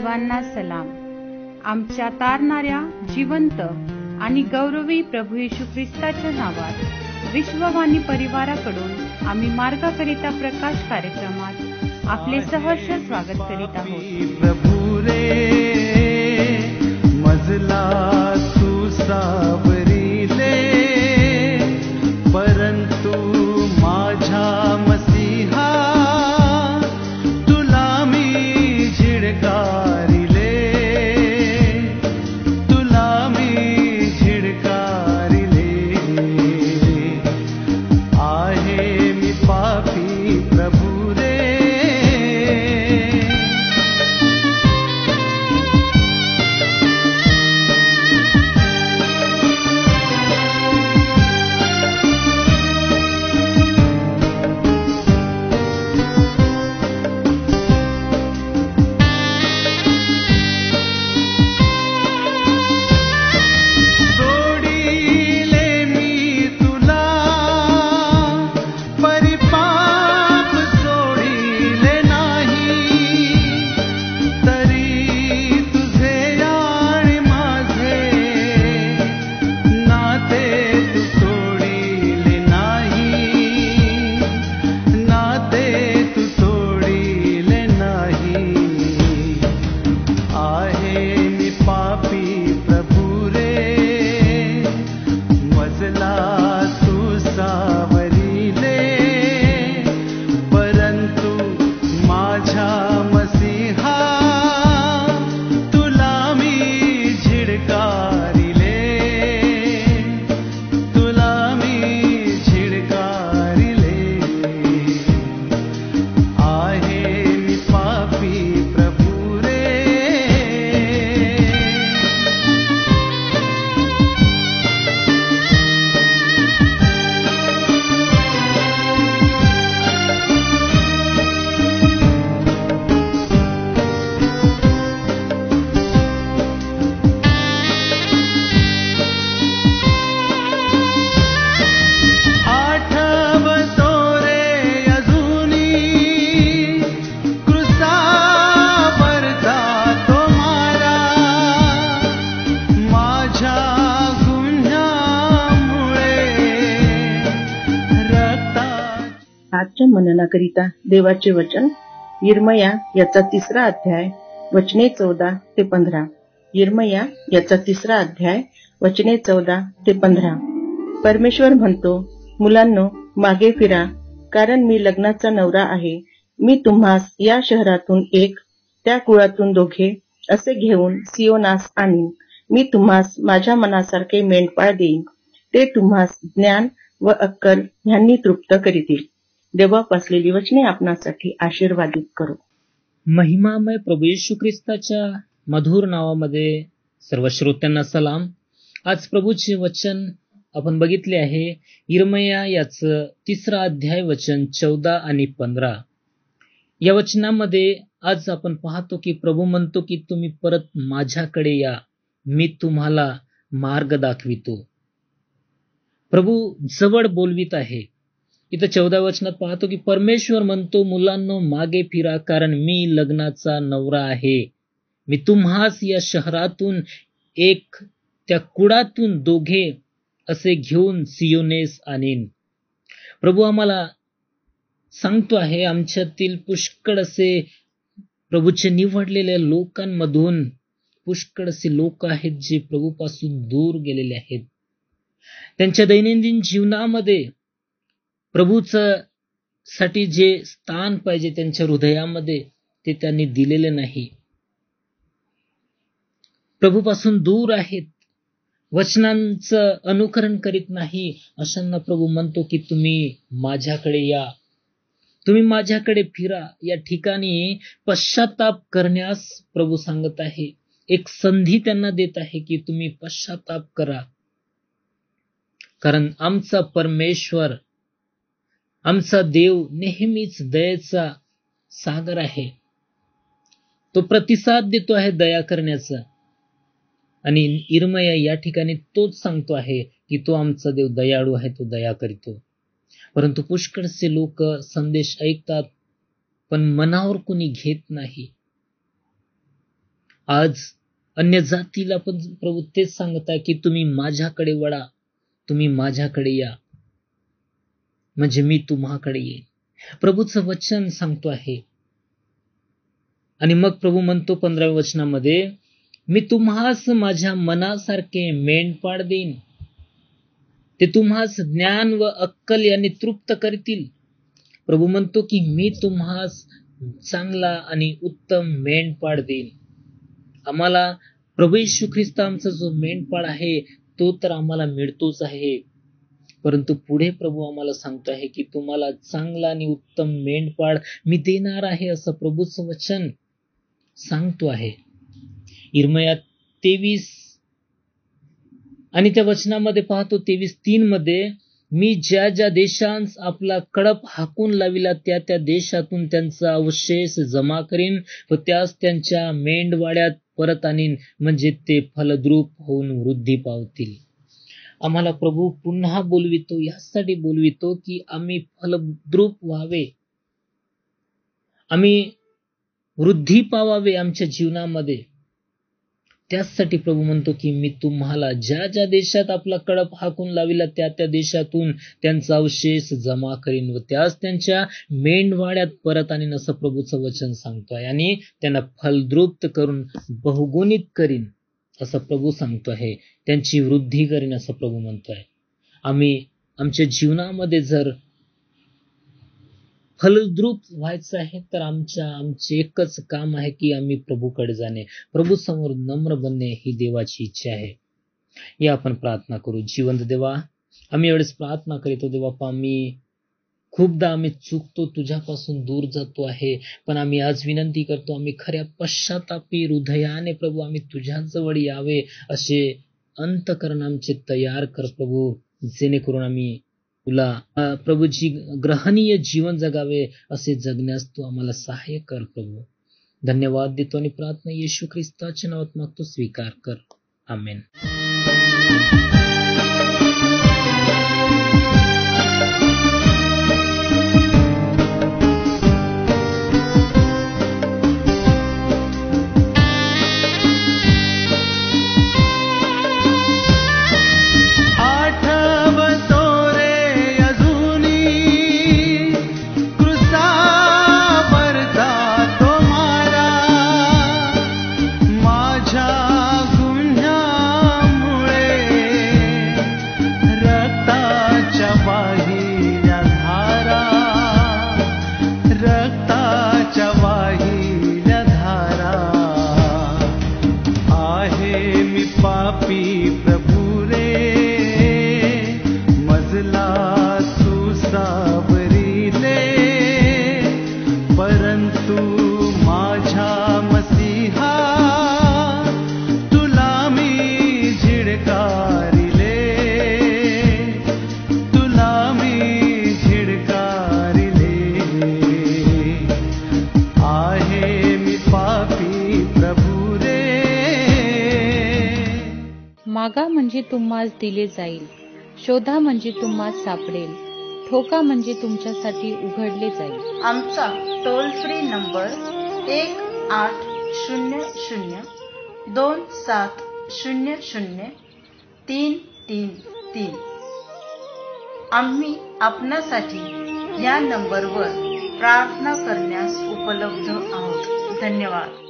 सर्वांना सलाम. आमच्या तारणाऱ्या जिवंत आणि गौरवी प्रभू येशू ख्रिस्ताच्या नावात विश्ववाणी परिवाराकडून आम्ही मार्गाकरिता प्रकाश कार्यक्रमात आपले सहर्ष स्वागत करीत आहोत. प्रभू रे मजला तू सावरीले, परंतु माझ्या मसीहा तुला मी झिडकारिले, तुला मी झिडकारिले. आहे मी पापी प्रभू रे. आजच्या मननाकरिता देवाचे वचन यिर्मया याचा 3रा अध्याय वचने 14 ते 15. यिर्मया याचा 3रा अध्याय वचने 14 ते 15. परमेश्वर म्हणतो, मुलांनो मागे फिरा, कारण मी लग्नाचा नवरा आहे. मी तुम्हास या शहरातून एक, त्या कुळातून दोघे असे घेऊन सियोनास आणीन. मी तुम्हास माझ्या मनासारखे मेंढपाळ देईन. ते तुम्हास ज्ञान व अक्कल ह्यांनी तृप्त करीतील. देवापासलेली वचने आपणासाठी आशीर्वादित करो. महिमामय प्रभू येशू ख्रिस्ताच्या मधुर नावामध्ये सर्व श्रोत्यांना सलाम. आज प्रभूचे वचन आपण बघितले आहे यिर्मया याचं 3रा अध्याय वचन 14 आणि 15. या वचनामध्ये आज आपण पाहतो की प्रभू म्हणतो की तुम्ही परत माझ्याकडे या, मी तुम्हाला मार्ग दाखवितो. प्रभू जवळ बोलवीत आहे. इथं 14 वचनात पाहतो की परमेश्वर म्हणतो, मुलांनो मागे फिरा, कारण मी लग्नाचा नवरा आहे. मी तुम्हास या शहरातून एक, त्या कुळातून दोघे असे घेऊन सियोनेस आणीन. प्रभू आम्हाला सांगतो आहे, आमच्यातील पुष्कळ असे प्रभूचे निवडलेल्या लोकांमधून पुष्कळ असे लोक आहेत जे प्रभूपासून दूर गेलेले आहेत. त्यांच्या दैनंदिन जीवनामध्ये प्रभूच साठी जे स्थान पाहिजे त्यांच्या हृदयामध्ये ते त्यांनी दिलेले नाही. प्रभूपासून दूर आहेत, वचनांचं अनुकरण करीत नाही. अशांना प्रभू म्हणतो की तुम्ही माझ्याकडे या, तुम्ही माझ्याकडे फिरा. या ठिकाणी पश्चाताप करण्यास प्रभू सांगत आहे. एक संधी त्यांना देत आहे की तुम्ही पश्चाताप करा, कारण आमचा परमेश्वर, आमचा देव नेहमीच दयेचा सागर आहे. तो प्रतिसाद देतो आहे दया करण्याचा. आणि यिर्मया या ठिकाणी तोच सांगतो आहे की तो आमचा देव दयाळू आहे, तो दया करीतो. परंतु पुष्कळसे लोक संदेश ऐकतात पण मनावर कोणी घेत नाही. आज अन्य जातीला पण प्रभू तेच सांगत आहे की तुम्ही माझ्याकडे वळा, तुम्ही माझ्याकडे या, म्हणजे मी तुम्हाकडे येईन. प्रभूचं वचन सांगतो आहे. आणि मग प्रभू म्हणतो 15व्या वचनामध्ये, मी तुम्हास माझ्या मनासारखे मेंढपाळ देईन. ते तुम्हास ज्ञान व अक्कल यांनी तृप्त करतील. प्रभू म्हणतो की मी तुम्हास चांगला आणि उत्तम मेंढपाळ देईन. आम्हाला प्रभू येशू ख्रिस्त आमचा जो मेंढपाळ आहे तो तर आम्हाला मिळतोच आहे, परंतु पुढे प्रभू आम्हाला सांगतो आहे की तुम्हाला चांगला आणि उत्तम मेंढपाळ मी देणार आहे, असं प्रभूचं वचन सांगतो आहे. इर्मया 23 आणि त्या वचनामध्ये पाहतो 23:3 मध्ये, मी ज्या ज्या देशांस आपला कळप हाकून लाविला त्या त्या देशातून त्यांचा अवशेष जमा करीन व त्यास त्यांच्या मेंढवाड्यात परत आणीन, म्हणजे ते फलद्रूप होऊन वृद्धी पावतील. आम्हाला प्रभू पुन्हा बोलवितो, यासाठी बोलवितो की आम्ही फलद्रूप व्हावे, आम्ही वृद्धी पावावे आमच्या जीवनामध्ये. त्याचसाठी प्रभू म्हणतो की मी तुम्हाला ज्या ज्या देशात आपला कळप हाकून लाविला त्या त्या देशातून त्यांचा अवशेष जमा करीन व त्यास त्यांच्या मेंढवाड्यात परत आणीन, असं प्रभूचं वचन सांगतोय. आणि त्यांना फलद्रूप करून बहुगुणित करीन, असं प्रभू सांगतो आहे. त्यांची वृद्धी करीन, असं प्रभू म्हणतोय. आम्ही आमच्या जीवनामध्ये जर फलद्रूप व्हायचं आहे तर आमचे एकच काम आहे की आम्ही प्रभूकडे जाणे, प्रभू समोर नम्र बनणे, ही देवाची इच्छा आहे. या आपण प्रार्थना करू. जिवंत देवा, आम्ही एवढेच प्रार्थना करीतो देवा, खूपदा आम्ही चुकतो, तुझ्यापासून दूर जातो आहे, पण आम्ही आज विनंती करतो, आम्ही खऱ्या पश्चातापी हृदयाने प्रभू आम्ही तुझ्या जवळ यावे, असे अंतःकरण आमचे तयार कर प्रभू, जेणेकरून आम्ही तुला प्रभूची ग्रहणीय जीवन जगावे, असे जगण्यास तू आम्हाला सहाय्य कर प्रभू. धन्यवाद देतो आणि प्रार्थना येशू ख्रिस्ताच्या नावात मागतो, स्वीकार कर. आमेन. मागा म्हणजे तुम्हास दिले जाईल, शोधा म्हणजे तुम्हास सापडेल, ठोका म्हणजे तुमच्यासाठी उघडले जाईल. आमचा टोल फ्री नंबर 1-800-2700-333. आम्ही आपणासाठी या नंबरवर प्रार्थना करण्यास उपलब्ध आहोत. धन्यवाद.